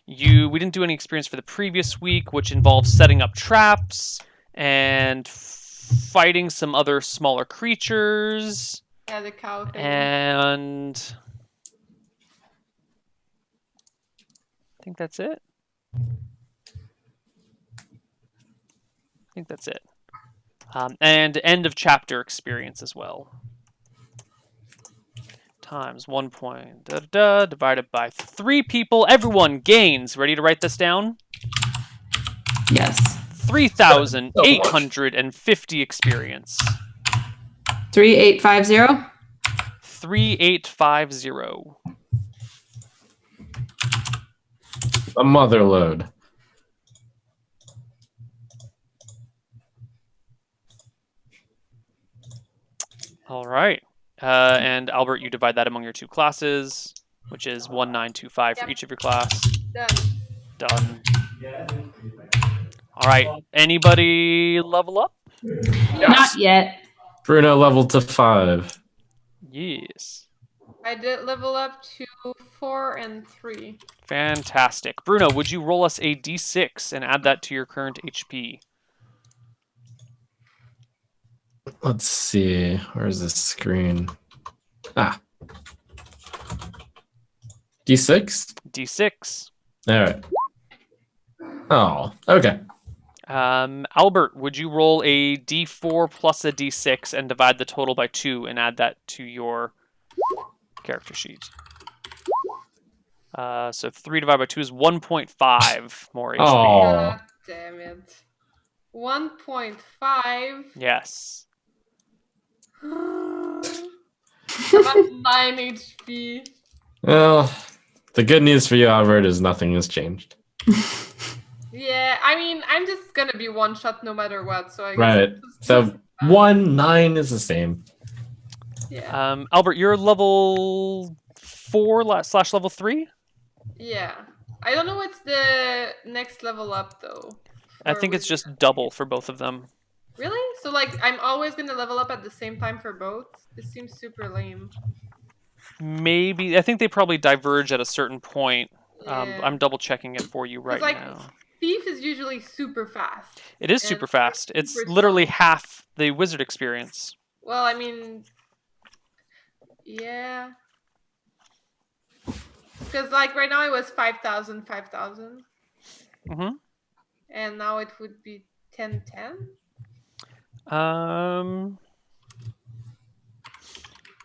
We didn't do any experience for the previous week, which involves setting up traps and fighting some other smaller creatures. Yeah, the cow thing. And I think that's it. And end of chapter experience as well. Times 1 point, divided by 3 people. Everyone gains. Ready to write this down? Yes. 3,850 experience. 3850. 3850. A mother load. All right. And Albert, you divide that among your 2 classes, which is 1925 for Yep. each of your class. Done. All right. Anybody level up? Not yet. Bruno leveled to 5. Yes. I did level up to 4 and 3. Fantastic. Bruno, would you roll us a d6 and add that to your current HP? Let's see. Where's the screen? Ah. D6? D6. All right. Oh, okay. Albert, would you roll a d4 plus a d6 and divide the total by 2 and add that to your character sheet? So 3 divided by 2 is 1.5 more HP. Oh. God damn it. 1.5. Yes. I'm at 9 HP. Well, the good news for you, Albert, is nothing has changed. Yeah, I mean, I'm just gonna be one shot no matter what, so I guess. Right. So 9 is the same. Yeah. Albert, you're level 4 slash level 3? Yeah. I don't know what's the next level up though. I for think it's wizard. just double for both of them. Really? So like I'm always gonna level up at the same time for both? This seems super lame. Maybe. I think they probably diverge at a certain point. Yeah. I'm double checking it for you right like, now. Thief is usually super fast. It is and super fast. It's super literally slow. half the wizard experience. Well, I mean, yeah. Because like right now it was 5,000, 5,000. Mm-hmm. And now it would be 10, 10?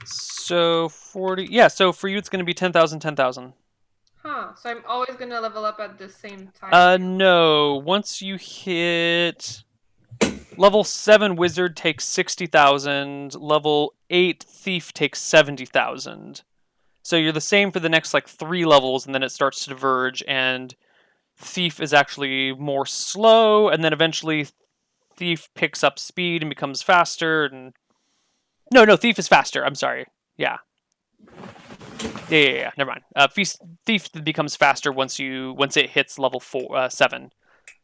So 40. Yeah, so for you it's going to be 10,000, 10,000. Huh. So I'm always gonna level up at the same time. No. Once you hit level 7 wizard takes 60,000, level 8 thief takes 70,000. So you're the same for the next like 3 levels, and then it starts to diverge, and thief is actually more slow, and then eventually thief picks up speed and becomes faster. And no, thief is faster. I'm sorry. Yeah. Never mind. Thief becomes faster once it hits level 7.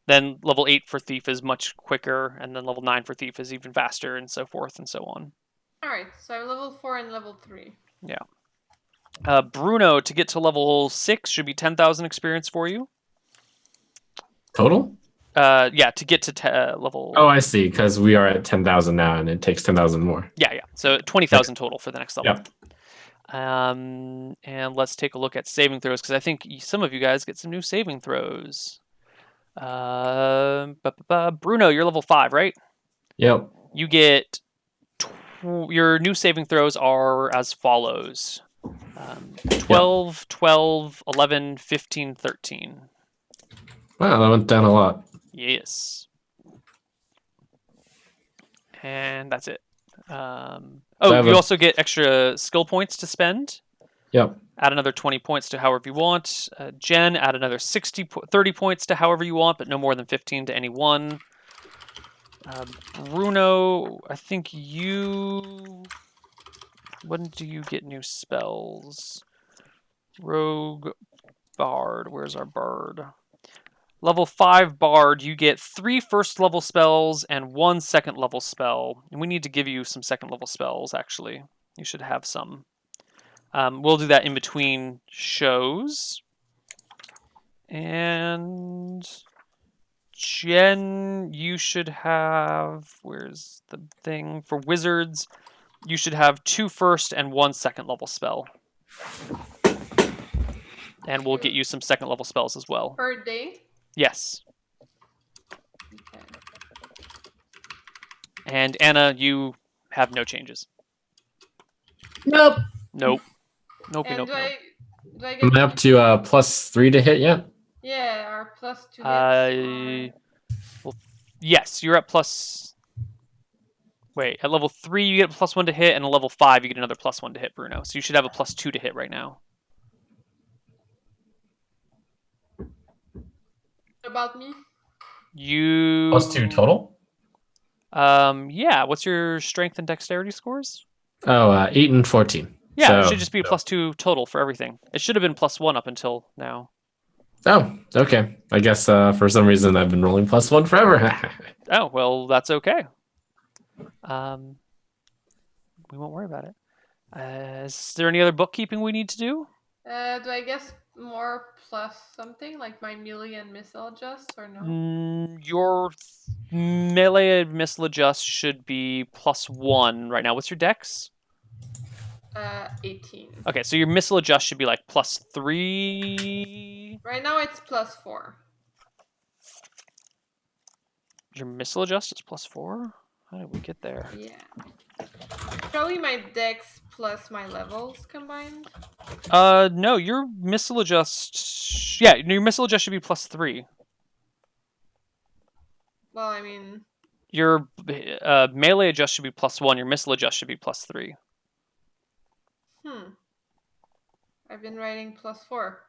Then level 8 for thief is much quicker, and then level 9 for thief is even faster, and so forth and so on. Alright, so I'm level 4 and level 3. Yeah. Bruno, to get to level 6 should be 10,000 experience for you. Total? Yeah, to get to level. Oh, I see. Because we are at 10,000 now, and it takes 10,000 more. Yeah. So 20,000 total for the next level. Yep. And let's take a look at saving throws, because I think some of you guys get some new saving throws. Bruno, you're level 5, right? Yep. You get your new saving throws are as follows: 12, 12, 11, 15, 13. Wow, that went down a lot. Yes. And that's it. have You a- also get extra skill points to spend. Yep. Add another 20 points to however you want. Jen, add another 30 points to however you want, but no more than 15 to any one. Bruno, I think you... When do you get new spells? Rogue, Bard. Where's our Bard? Level 5 Bard, you get 3 first level spells and 1 second level spell. And we need to give you some second level spells, actually. You should have some. We'll do that in between shows. And Jen, you should have. Where's the thing for wizards? You should have 2 first and 1 second level spell. And we'll get you some second level spells as well. Per day? Yes. Okay. And Anna, you have no changes. Nope. Nope. Nope. And Nope. do I get Am I up to +3 to hit yet? Yeah, our plus 2 hits. Well, yes, you're at plus. Wait, at level 3 you get a +1 to hit, and at level 5 you get another +1 to hit, Bruno. So you should have a +2 to hit right now. What about me? You +2 total? Yeah. What's your strength and dexterity scores? Oh, 8 and 14. Yeah, So, it should just be a +2 total for everything. It should have been +1 up until now. Oh, okay. I guess for some reason I've been rolling +1 forever. Oh, well, that's okay. We won't worry about it. Is there any other bookkeeping we need to do? Do I guess more plus something like my melee and missile adjust or no? Your melee and missile adjust should be +1 right now. What's your dex? 18. Okay, so your missile adjust should be like +3. Right now it's plus 4. Your missile adjust is +4? How did we get there? Yeah. Probably my dex plus my levels combined. No, your missile adjust. Yeah, your missile adjust should be +3. Well, I mean, Your melee adjust should be +1. Your missile adjust should be +3. I've been writing plus 4.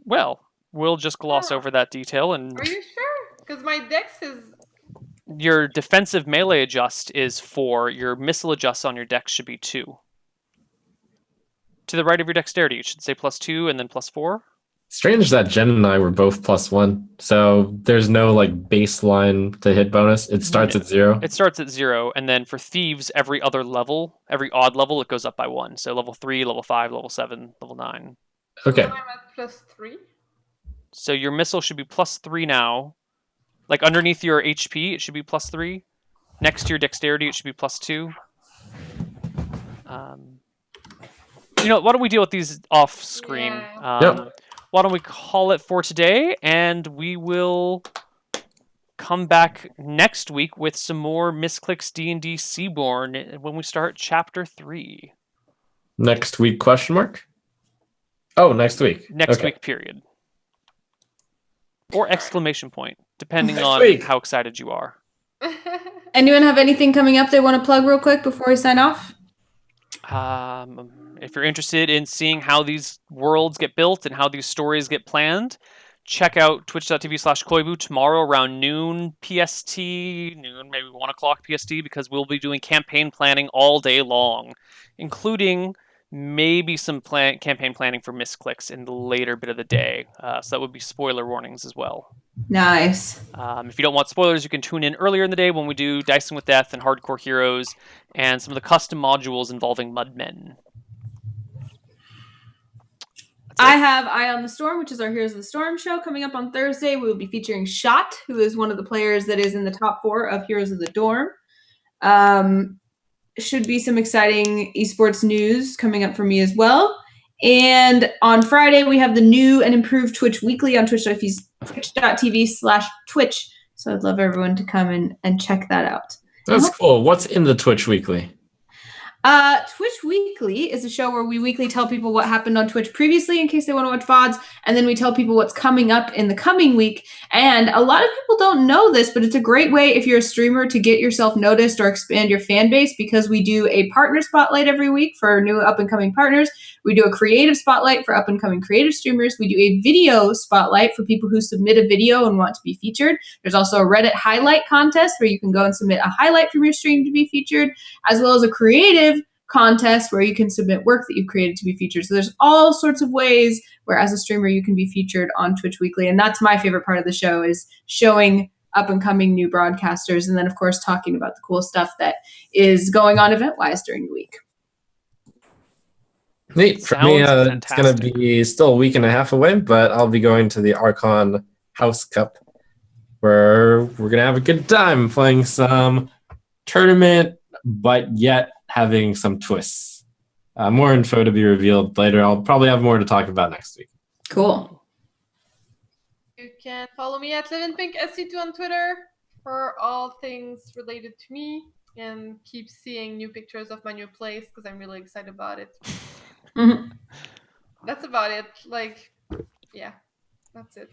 Well, we'll just gloss over that detail, and Are you sure? Because my dex is. your defensive melee adjust is 4. Your missile adjust on your dex should be 2. To the right of your dexterity, it should say +2 and then +4. Strange that Jen and I were both +1. So there's no like baseline to hit bonus. It starts at 0. It starts at 0, and then for thieves, every other level, every odd level, it goes up by 1. So level 3, level 5, level 7, level 9. Okay. Now I'm at plus 3. So your missile should be +3 now. Like underneath your HP, it should be +3. Next to your dexterity, it should be +2. Why don't we deal with these off screen? Yeah. Yep. Why don't we call it for today, and we will come back next week with some more Misscliks D&D Seaborn when we start Chapter 3. Next week, question mark? Oh, next week. Next Okay. week, period. Or exclamation point, depending Next on week. how excited you are. Anyone have anything coming up they want to plug real quick before we sign off? If you're interested in seeing how these worlds get built and how these stories get planned, check out twitch.tv/Koibu tomorrow around noon PST, maybe 1 o'clock PST, because we'll be doing campaign planning all day long, including maybe some campaign planning for Misscliks in the later bit of the day. So that would be spoiler warnings as well. Nice. If you don't want spoilers, you can tune in earlier in the day when we do Dicing with Death and Hardcore Heroes and some of the custom modules involving Mudmen. I have Eye on the Storm, which is our Heroes of the Storm show coming up on Thursday. We will be featuring Shot, who is one of the players that is in the top 4 of Heroes of the Dorm. Should be some exciting esports news coming up for me as well. And on Friday, we have the new and improved Twitch Weekly on twitch.tv/Twitch. So I'd love everyone to come and check that out. That's cool. What's in the Twitch Weekly? Twitch Weekly is a show where we weekly tell people what happened on Twitch previously in case they want to watch VODs, and then we tell people what's coming up in the coming week. And a lot of people don't know this, but it's a great way if you're a streamer to get yourself noticed or expand your fan base, because we do a partner spotlight every week for new up-and-coming partners. We do a creative spotlight for up-and-coming creative streamers. We do a video spotlight for people who submit a video and want to be featured. There's also a Reddit highlight contest where you can go and submit a highlight from your stream to be featured, as well as a creative contest where you can submit work that you've created to be featured. So there's all sorts of ways where as a streamer you can be featured on Twitch Weekly. And that's my favorite part of the show, is showing up-and-coming new broadcasters, and then of course talking about the cool stuff that is going on event-wise during the week. Neat. For me, Sounds it's going to fantastic. be still a week and a half away, but I'll be going to the Archon House Cup, where we're going to have a good time playing some tournament, but yet having some twists. More info to be revealed later. I'll probably have more to talk about next week. Cool. You can follow me at LivinPinkSC2 on Twitter for all things related to me, and keep seeing new pictures of my new place because I'm really excited about it. Mhm. That's about it. Like, yeah, that's it.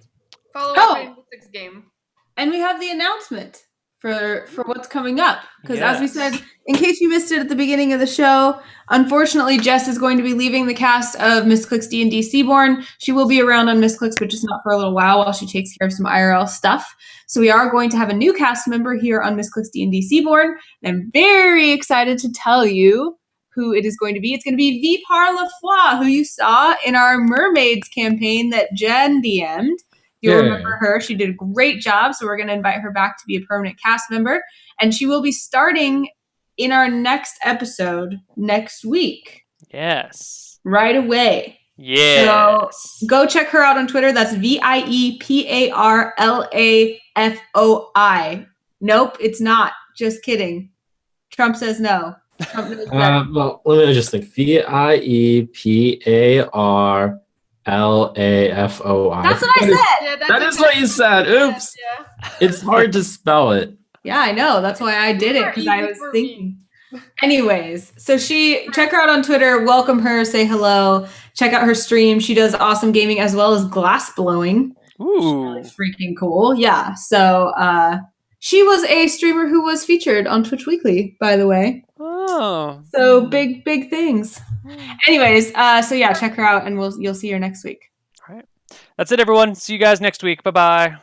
Follow Oh. our Rainbow Six game. And we have the announcement for what's coming up. Because as we Yes. said, in case you missed it at the beginning of the show, unfortunately, Jess is going to be leaving the cast of Misscliks D&D Seaborn. She will be around on Misscliks, but just not for a little while she takes care of some IRL stuff. So we are going to have a new cast member here on Misscliks D&D Seaborn. And I'm very excited to tell you who it is going to be. It's going to be Vipar Lafoi, who you saw in our Mermaids campaign that Jen DM'd. You'll remember her. She did a great job. So we're going to invite her back to be a permanent cast member. And she will be starting in our next episode next week. Yes. Right away. Yes. So go check her out on Twitter. That's VIEPARLAFOI. Nope, it's not. Just kidding. Trump says no. Trump knows better. Well, let me just think. VIEPARLAFOI. That's what I said. Yeah, That is what you said. Oops. Yeah. It's hard to spell it. Yeah, I know. That's why I did it, because I was thinking. Anyways, so check her out on Twitter, welcome her, say hello, check out her stream. She does awesome gaming as well as glass blowing. Ooh. Really freaking cool. Yeah. So she was a streamer who was featured on Twitch Weekly, by the way. Oh. So big things. Anyways, so yeah, check her out and you'll see her next week. All right. That's it, everyone. See you guys next week. Bye-bye.